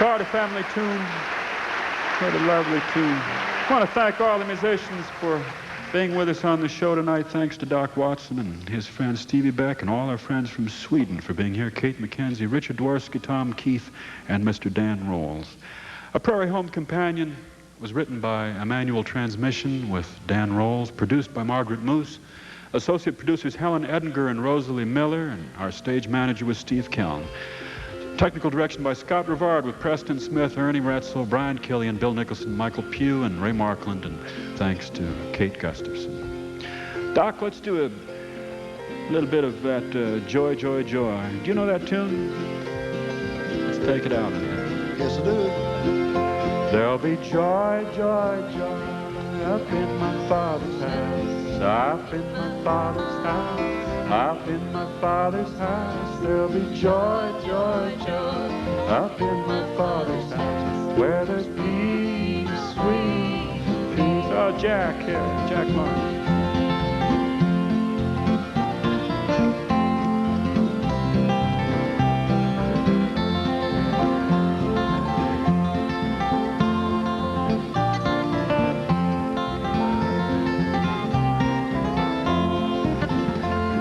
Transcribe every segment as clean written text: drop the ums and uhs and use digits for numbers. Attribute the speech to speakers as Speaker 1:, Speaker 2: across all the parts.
Speaker 1: Carter family tune. What a lovely tune. I want to thank all the musicians for being with us on the show tonight. Thanks to Doc Watson and his friend Stevie Beck and all our friends from Sweden for being here. Kate McKenzie, Richard Dworsky, Tom Keith, and Mr. Dan Rolls. A Prairie Home Companion was written by Emmanuel Transmission with Dan Rolls, produced by Margaret Moose. Associate producers Helen Edinger and Rosalie Miller, and our stage manager was Steve Keln. Technical direction by Scott Rivard with Preston Smith, Ernie Retzel, Brian Killian, Bill Nicholson, Michael Pugh, and Ray Markland, and thanks to Kate Gustafson. Doc, let's do a little bit of that Joy, Joy, Joy. Do you know that tune? Let's take it out.
Speaker 2: Yes, I do.
Speaker 1: There'll be joy, joy, joy up in my Father's house, up in my Father's house. Up in my Father's house, there'll be joy, joy, joy. Up in my Father's house, where there's peace, sweet peace. Oh, Jack here, Jack Martin.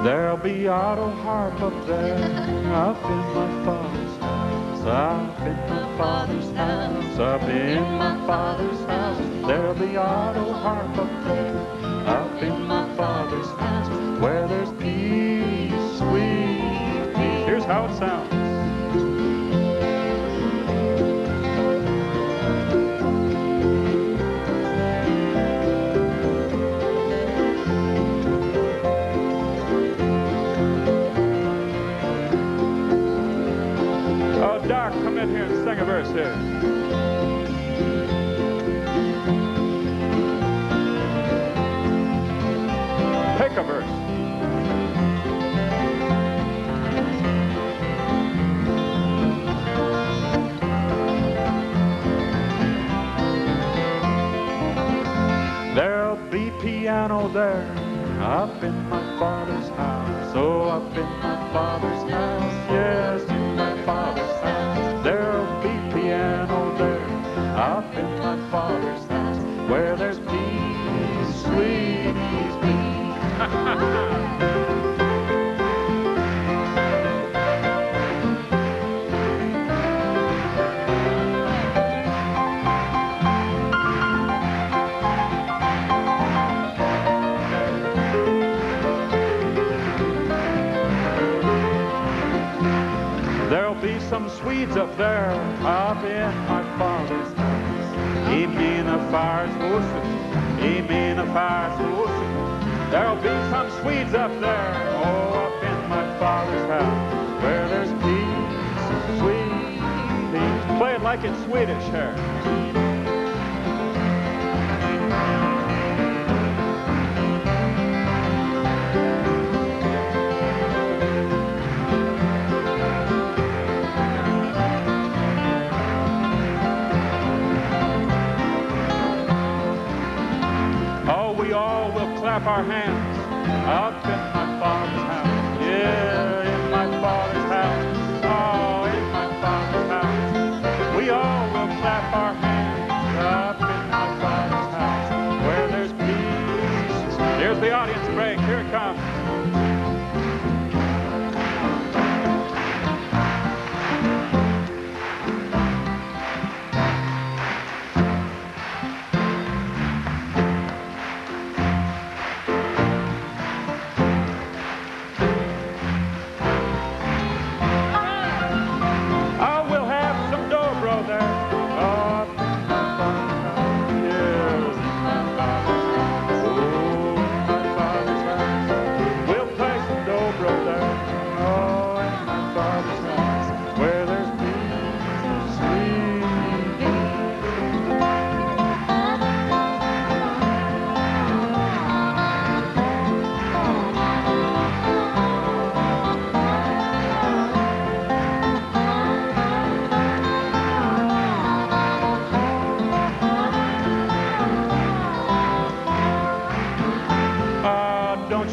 Speaker 1: There'll be auto harp up there, up in my Father's house, up in my Father's house, up in my Father's house. There'll be auto harp up there, up in my Father's house, where there's peace, sweet peace. Here's how it sounds. Doc, come in here and sing a verse here. Pick a verse. There'll be piano there, up in my Father's house. Oh, up in my Father's house, yes, in my Father's house. There'll be piano there, up in my Father's house, where there's peace, sweet peace. There'll be some Swedes up there, up in my Father's house. I mina farshusen, I mina farshusen. There'll be some Swedes up there, oh, up in my Father's house, where there's peace, sweet peace. Play it like it's Swedish here. Clap our hands up in my Father's house. Yeah, in my Father's house. Oh, in my Father's house. We all will clap our hands up in my Father's house, where there's peace. Here's the audience break. Here it comes.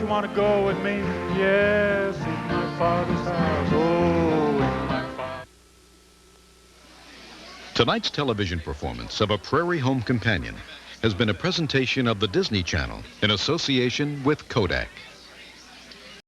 Speaker 1: Want to go with me? Yes, in my Father's house. Oh, in my Father's
Speaker 2: Tonight's television performance of A Prairie Home Companion has been a presentation of the Disney Channel in association with Kodak.